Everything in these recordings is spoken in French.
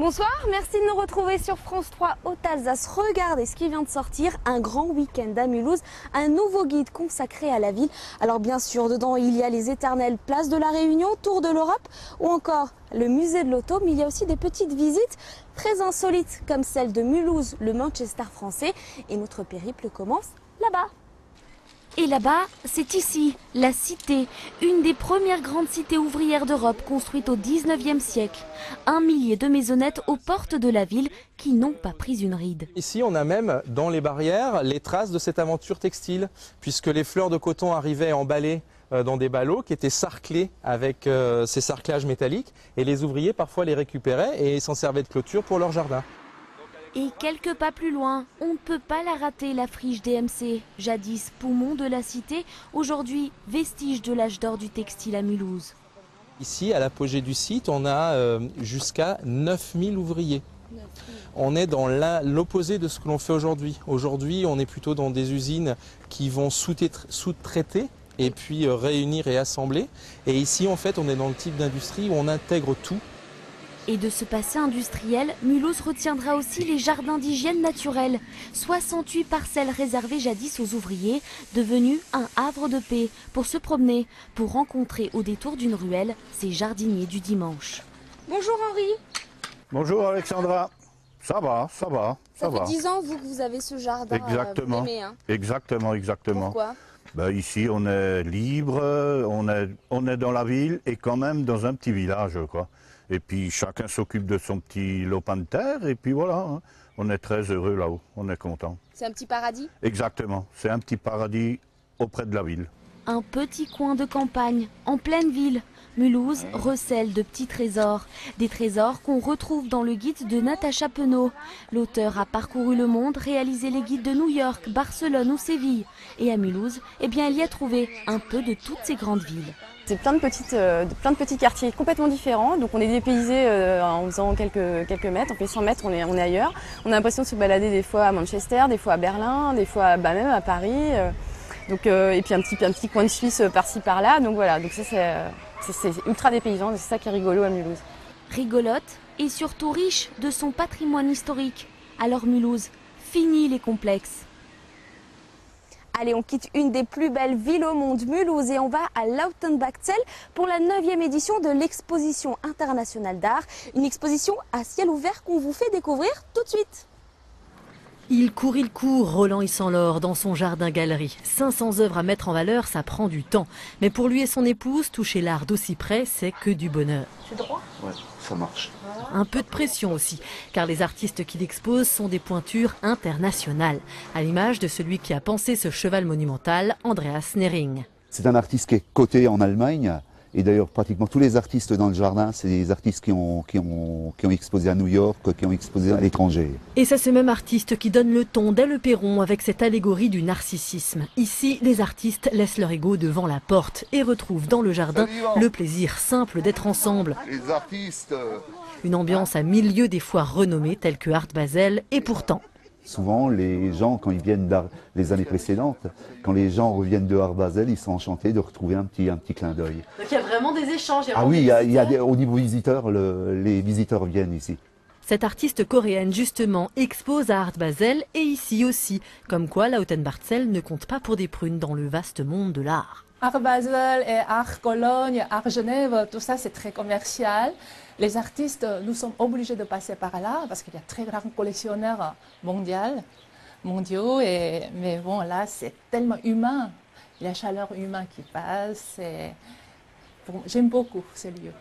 Bonsoir, merci de nous retrouver sur France 3 Haute-Alsace. Regardez ce qui vient de sortir, un grand week-end à Mulhouse, un nouveau guide consacré à la ville. Alors bien sûr, dedans il y a les éternelles places de la Réunion, Tour de l'Europe ou encore le musée de l'auto, mais il y a aussi des petites visites très insolites comme celle de Mulhouse, le Manchester français. Et notre périple commence là-bas. Et là-bas, c'est ici, la Cité, une des premières grandes cités ouvrières d'Europe construite au 19e siècle. 1 millier de maisonnettes aux portes de la ville qui n'ont pas pris une ride. Ici, on a même dans les barrières les traces de cette aventure textile, puisque les fleurs de coton arrivaient emballées dans des ballots qui étaient sarclés avec ces sarclages métalliques, et les ouvriers parfois les récupéraient et s'en servaient de clôture pour leur jardin. Et quelques pas plus loin, on ne peut pas la rater, la friche DMC. Jadis poumon de la cité, aujourd'hui vestige de l'âge d'or du textile à Mulhouse. Ici, à l'apogée du site, on a jusqu'à 9000 ouvriers. On est dans l'opposé de ce que l'on fait aujourd'hui. Aujourd'hui, on est plutôt dans des usines qui vont sous-traiter et puis réunir et assembler. Et ici, en fait, on est dans le type d'industrie où on intègre tout. Et de ce passé industriel, Mulhouse retiendra aussi les jardins d'hygiène naturelle. 68 parcelles réservées jadis aux ouvriers, devenues un havre de paix pour se promener, pour rencontrer au détour d'une ruelle ces jardiniers du dimanche. Bonjour Henri. Bonjour Alexandra. Ça va. Ça fait 10 ans vous que vous avez ce jardin. Exactement. Vous aimez, hein? Exactement. Pourquoi? Ici on est libre, on est dans la ville et quand même dans un petit village, quoi. Et puis chacun s'occupe de son petit lopin de terre et puis voilà, hein. On est très heureux là-haut, on est content. C'est un petit paradis? Exactement, c'est un petit paradis auprès de la ville. Un petit coin de campagne, en pleine ville. Mulhouse recèle de petits trésors. Des trésors qu'on retrouve dans le guide de Natacha Penaud. L'auteur a parcouru le monde, réalisé les guides de New York, Barcelone ou Séville. Et à Mulhouse, elle y a trouvé un peu de toutes ces grandes villes. C'est plein de petits quartiers complètement différents. Donc on est dépaysé en faisant quelques mètres. On fait 100 mètres, on est ailleurs. On a l'impression de se balader des fois à Manchester, des fois à Berlin, des fois même à Paris. Et puis un petit coin de Suisse par-ci par-là. Donc voilà, donc ça c'est ultra dépaysant, c'est ça qui est rigolo à Mulhouse. Rigolote et surtout riche de son patrimoine historique. Alors Mulhouse, fini les complexes. Allez, on quitte une des plus belles villes au monde, Mulhouse, et on va à Lautenbachzell pour la 9e édition de l'exposition internationale d'art. Une exposition à ciel ouvert qu'on vous fait découvrir tout de suite. Il court, Roland Issanlor, dans son jardin-galerie. 500 œuvres à mettre en valeur, ça prend du temps. Mais pour lui et son épouse, toucher l'art d'aussi près, c'est que du bonheur. C'est droit? Ouais, ça marche. Un peu de pression aussi, car les artistes qu'il expose sont des pointures internationales. À l'image de celui qui a pensé ce cheval monumental, Andreas Nering. C'est un artiste qui est coté en Allemagne. Et d'ailleurs, pratiquement tous les artistes dans le jardin, c'est des artistes qui ont exposé à New York, qui ont exposé à l'étranger. Et c'est ce même artiste qui donne le ton dès le perron avec cette allégorie du narcissisme. Ici, les artistes laissent leur ego devant la porte et retrouvent dans le jardin le plaisir simple d'être ensemble. Les artistes. Une ambiance à 1000 lieues des foires renommées telles que Art Basel, et pourtant... Souvent, les gens, quand ils viennent les années précédentes, quand les gens reviennent de Art Basel, ils sont enchantés de retrouver un petit clin d'œil. Donc il y a vraiment des échanges. Au niveau visiteurs, les visiteurs viennent ici. Cette artiste coréenne, justement, expose à Art Basel et ici aussi. Comme quoi, Lautenbachzell ne compte pas pour des prunes dans le vaste monde de l'art. Art Basel et Art Cologne, Art Genève, tout ça c'est très commercial. Les artistes, nous sommes obligés de passer par là parce qu'il y a très grands collectionneurs mondiaux. Mais bon, là c'est tellement humain, la chaleur humaine qui passe. J'aime beaucoup ce lieu.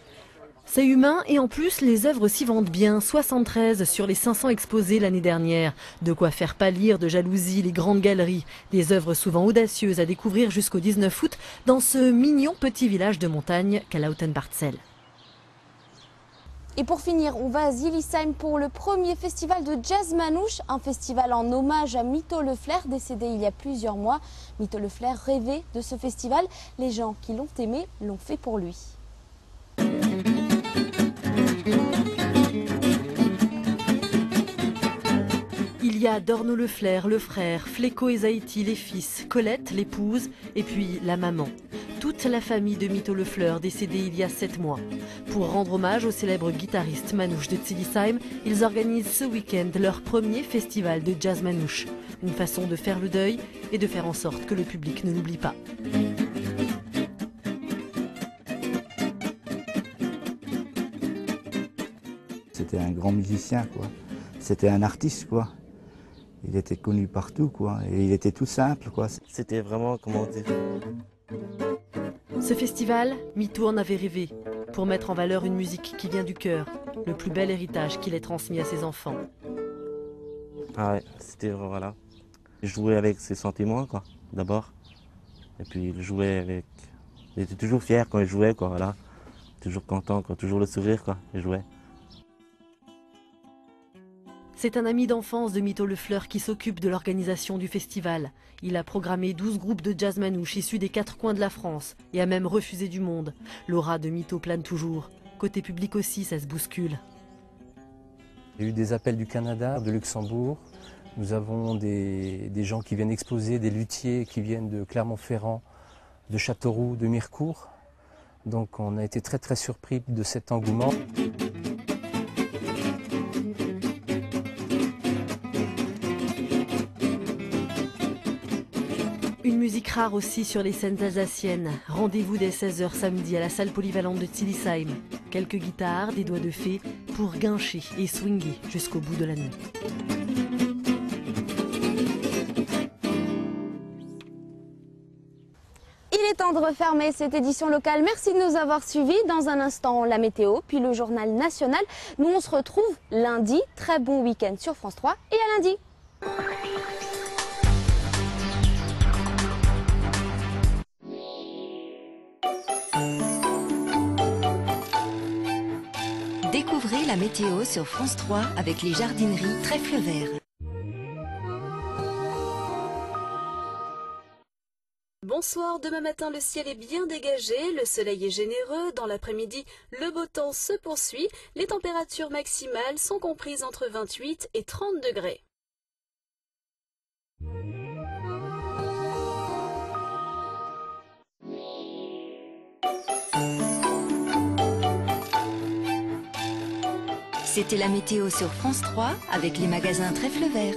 C'est humain et en plus les œuvres s'y vendent bien, 73 sur les 500 exposées l'année dernière. De quoi faire pâlir de jalousie les grandes galeries. Des œuvres souvent audacieuses à découvrir jusqu'au 19 août dans ce mignon petit village de montagne qu'est Lautenbachzell. Et pour finir, on va à Zillisheim pour le premier festival de jazz manouche, un festival en hommage à Mito Lefler, décédé il y a plusieurs mois. Mito Lefler rêvait de ce festival. Les gens qui l'ont aimé l'ont fait pour lui. Il y a Dorno Lefler, le frère, Flecko et Zaïti, les fils, Colette, l'épouse, et puis la maman. toute la famille de Mito Le Fleur, décédée il y a 7 mois. Pour rendre hommage au célèbre guitariste manouche de Zilisheim, ils organisent ce week-end leur premier festival de jazz manouche. Une façon de faire le deuil et de faire en sorte que le public ne l'oublie pas. C'était un grand musicien, quoi. C'était un artiste, quoi. Il était connu partout, quoi. Et il était tout simple, quoi. C'était vraiment, comment dire... Ce festival, Mito en avait rêvé, pour mettre en valeur une musique qui vient du cœur, le plus bel héritage qu'il ait transmis à ses enfants. Ah ouais, c'était, voilà. Jouer avec ses sentiments, quoi, d'abord. Et puis il jouait avec... Il était toujours fier quand il jouait, quoi, voilà. Toujours content, quoi, toujours le sourire, quoi, il jouait. C'est un ami d'enfance de Mito Le Fleur qui s'occupe de l'organisation du festival. Il a programmé 12 groupes de jazz manouche issus des 4 coins de la France et a même refusé du monde. L'aura de Mito plane toujours. Côté public aussi, ça se bouscule. Il y a eu des appels du Canada, de Luxembourg. Nous avons des gens qui viennent exposer, des luthiers qui viennent de Clermont-Ferrand, de Châteauroux, de Mirecourt. Donc on a été très très surpris de cet engouement. Une musique rare aussi sur les scènes alsaciennes. Rendez-vous dès 16 h samedi à la salle polyvalente de Zilisheim. Quelques guitares, des doigts de fée pour guincher et swinguer jusqu'au bout de la nuit. Il est temps de refermer cette édition locale. Merci de nous avoir suivis. Dans un instant, la météo, puis le journal national. Nous, on se retrouve lundi. Très bon week-end sur France 3 et à lundi. Découvrez la météo sur France 3 avec les jardineries Trèfle Vert. Bonsoir, demain matin le ciel est bien dégagé, le soleil est généreux, dans l'après-midi le beau temps se poursuit, les températures maximales sont comprises entre 28 et 30 degrés. C'était la météo sur France 3 avec les magasins Trèfle Vert.